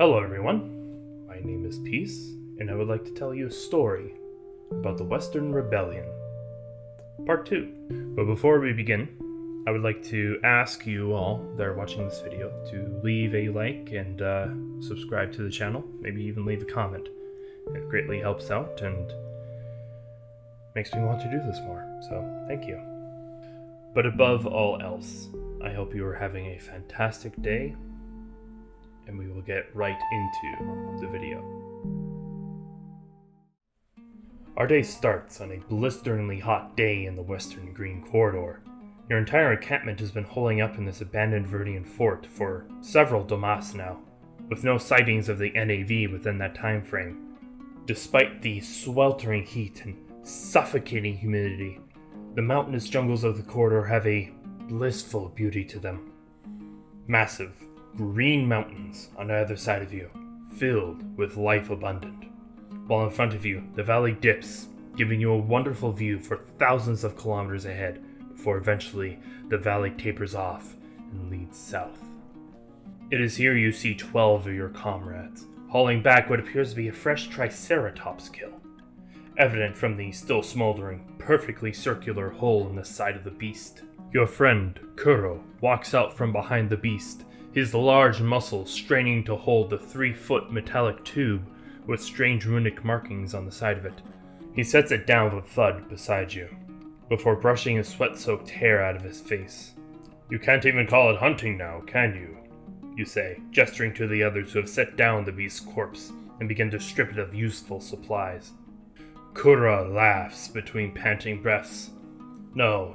Hello everyone, my name is Peace, and I would like to tell you a story about the Western Rebellion, Part 2. But before we begin, I would like to ask you all that are watching this video to leave a like and subscribe to the channel, maybe even leave a comment. It greatly helps out and makes me want to do this more, so thank you. But above all else, I hope you are having a fantastic day, and we will get right into the video. Our day starts on a blisteringly hot day in the Western Green Corridor. Your entire encampment has been holding up in this abandoned Verdian fort for several Domas now, with no sightings of the NAV within that time frame. Despite the sweltering heat and suffocating humidity, the mountainous jungles of the corridor have a blissful beauty to them. Massive, green mountains on either side of you, filled with life abundant, while in front of you the valley dips, giving you a wonderful view for thousands of kilometers ahead, before eventually the valley tapers off and leads south. It is here you see 12 of your comrades, hauling back what appears to be a fresh Triceratops kill, evident from the still smoldering, perfectly circular hole in the side of the beast. Your friend, Kuro, walks out from behind the beast, his large muscles straining to hold the 3-foot metallic tube with strange runic markings on the side of it. He sets it down with a thud beside you, before brushing his sweat-soaked hair out of his face. "You can't even call it hunting now, can you?" you say, gesturing to the others who have set down the beast's corpse and begin to strip it of useful supplies. Kura laughs between panting breaths. No,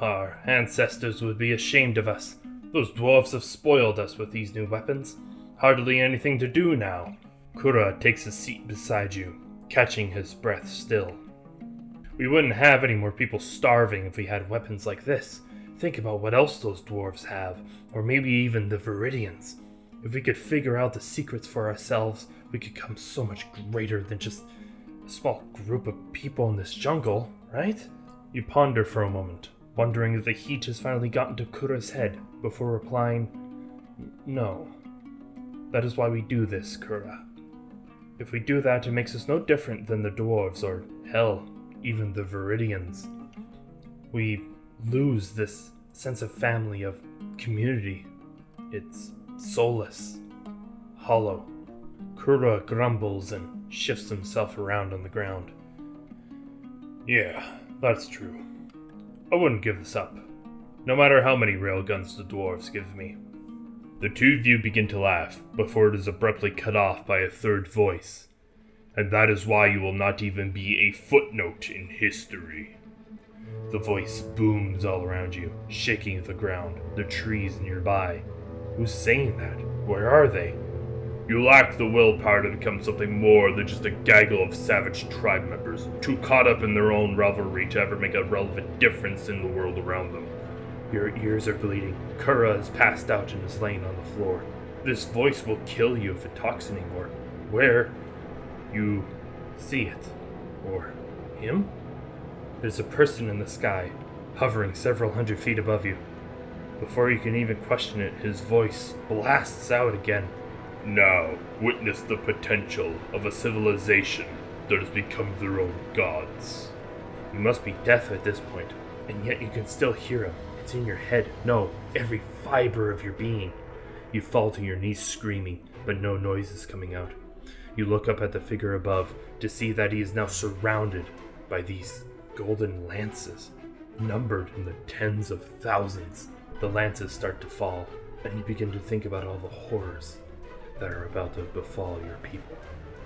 our ancestors would be ashamed of us. Those dwarves have spoiled us with these new weapons. Hardly anything to do now." Kura takes a seat beside you, catching his breath still. "We wouldn't have any more people starving if we had weapons like this. Think about what else those dwarves have, or maybe even the Viridians. If we could figure out the secrets for ourselves, we could become so much greater than just a small group of people in this jungle, right?" You ponder for a moment, wondering if the heat has finally gotten to Kura's head, before replying, "No. That is why we do this, Kura. If we do that, it makes us no different than the dwarves, or hell, even the Viridians. We lose this sense of family, of community. It's soulless, hollow." Kura grumbles and shifts himself around on the ground. "Yeah, that's true. I wouldn't give this up, no matter how many railguns the dwarves give me." The two of you begin to laugh, before it is abruptly cut off by a third voice. "And that is why you will not even be a footnote in history." The voice booms all around you, shaking the ground, the trees nearby. Who's saying that? Where are they? "You lack the willpower to become something more than just a gaggle of savage tribe members, too caught up in their own revelry to ever make a relevant difference in the world around them." Your ears are bleeding. Kura is passed out and is laying on the floor. This voice will kill you if it talks anymore. Where? You see it. Or him? There's a person in the sky, hovering several hundred feet above you. Before you can even question it, his voice blasts out again. "Now, witness the potential of a civilization that has become their own gods." You must be deaf at this point, and yet you can still hear him. It's in your head, no, every fiber of your being. You fall to your knees screaming, but no noise is coming out. You look up at the figure above to see that he is now surrounded by these golden lances, numbered in the tens of thousands. The lances start to fall, and you begin to think about all the horrors that are about to befall your people.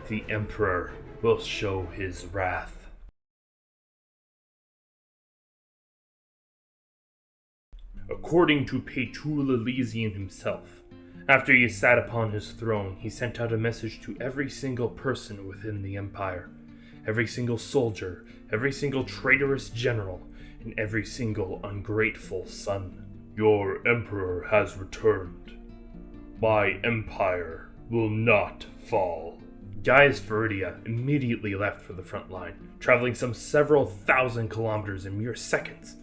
The Emperor will show his wrath. According to Pt2 Elysian himself, after he sat upon his throne, he sent out a message to every single person within the Empire, every single soldier, every single traitorous general, and every single ungrateful son. "Your Emperor has returned. My Empire will not fall." Gaius Veridia immediately left for the front line, traveling some several thousand kilometers in mere seconds,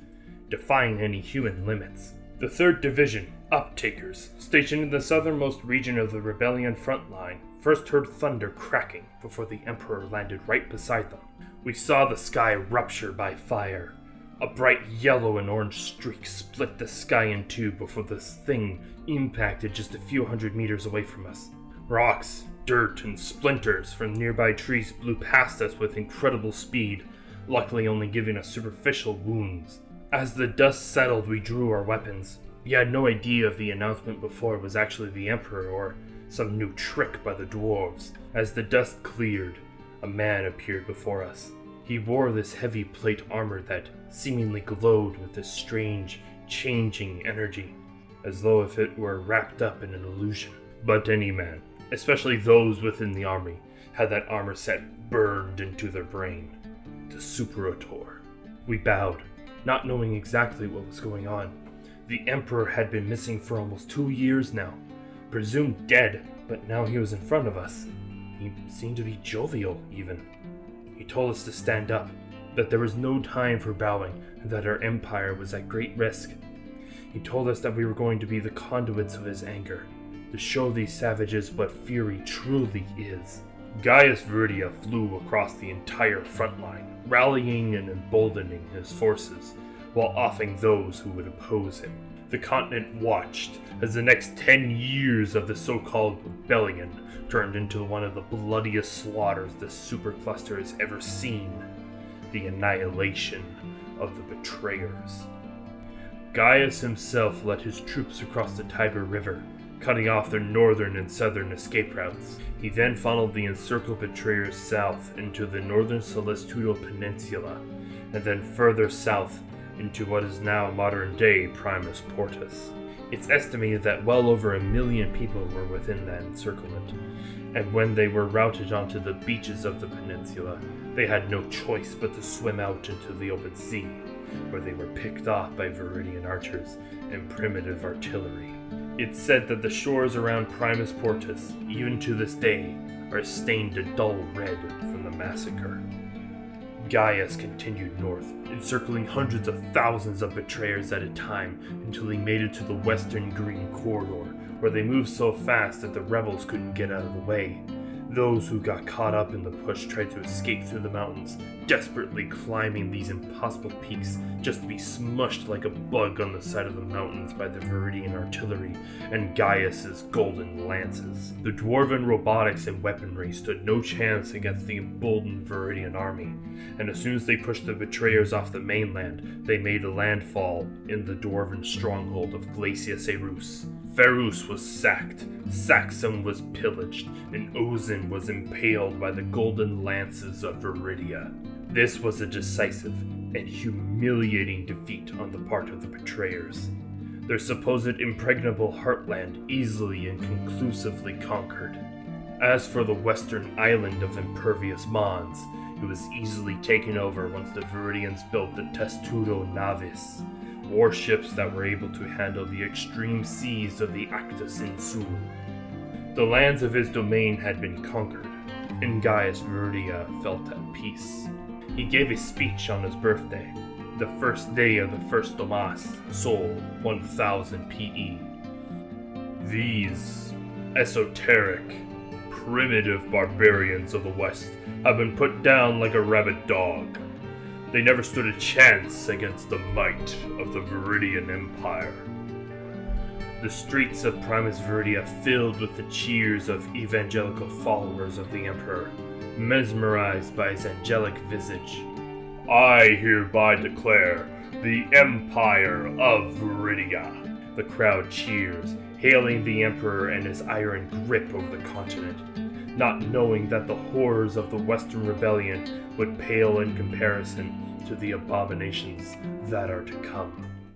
defying any human limits. The 3rd Division, Uptakers, stationed in the southernmost region of the rebellion front line, first heard thunder cracking before the Emperor landed right beside them. We saw the sky rupture by fire. A bright yellow and orange streak split the sky in two before this thing impacted just a few hundred meters away from us. Rocks, dirt, and splinters from nearby trees blew past us with incredible speed, luckily only giving us superficial wounds. As the dust settled, we drew our weapons. We had no idea if the announcement before was actually the Emperor or some new trick by the dwarves. As the dust cleared, a man appeared before us. He wore this heavy plate armor that seemingly glowed with this strange, changing energy, as though if it were wrapped up in an illusion. But any man, especially those within the army, had that armor set burned into their brain. The Superator. We bowed, not knowing exactly what was going on. The Emperor had been missing for almost 2 years now, presumed dead, but now he was in front of us. He seemed to be jovial, even. He told us to stand up, that there was no time for bowing, and that our empire was at great risk. He told us that we were going to be the conduits of his anger, to show these savages what fury truly is. Gaius Viridia flew across the entire front line, rallying and emboldening his forces, while offing those who would oppose him. The continent watched as the next 10 years of the so-called rebellion turned into one of the bloodiest slaughters the supercluster has ever seen. The annihilation of the betrayers. Gaius himself led his troops across the Tiber River, cutting off their northern and southern escape routes. He then funneled the encircled betrayers south into the northern Celestudo Peninsula, and then further south into what is now modern-day Primus Portus. It's estimated that well over 1 million people were within that encirclement, and when they were routed onto the beaches of the peninsula, they had no choice but to swim out into the open sea, where they were picked off by Viridian archers and primitive artillery. It's said that the shores around Primus Portus, even to this day, are stained a dull red from the massacre. Gaius continued north, encircling hundreds of thousands of betrayers at a time until he made it to the Western Green Corridor, where they moved so fast that the rebels couldn't get out of the way. Those who got caught up in the push tried to escape through the mountains, desperately climbing these impossible peaks just to be smushed like a bug on the side of the mountains by the Viridian artillery and Gaius's golden lances. The dwarven robotics and weaponry stood no chance against the emboldened Viridian army, and as soon as they pushed the betrayers off the mainland, they made a landfall in the dwarven stronghold of Glacia Cerus. Ferus was sacked, Saxum was pillaged, and Ozin was impaled by the golden lances of Viridia. This was a decisive and humiliating defeat on the part of the betrayers. Their supposed impregnable heartland easily and conclusively conquered. As for the western island of Impervious Mons, it was easily taken over once the Viridians built the Testudo Navis, warships that were able to handle the extreme seas of the Actus Insul. The lands of his domain had been conquered, and Gaius Viridia felt at peace. He gave a speech on his birthday, the first day of the first Domas, Sol 1000 PE. These esoteric, primitive barbarians of the West have been put down like a rabid dog. They never stood a chance against the might of the Viridian Empire. The streets of Primus Viridia filled with the cheers of evangelical followers of the Emperor, mesmerized by his angelic visage. I hereby declare the Empire of Viridia. The crowd cheers, hailing the Emperor and his iron grip over the continent, not knowing that the horrors of the Western Rebellion would pale in comparison to the abominations that are to come.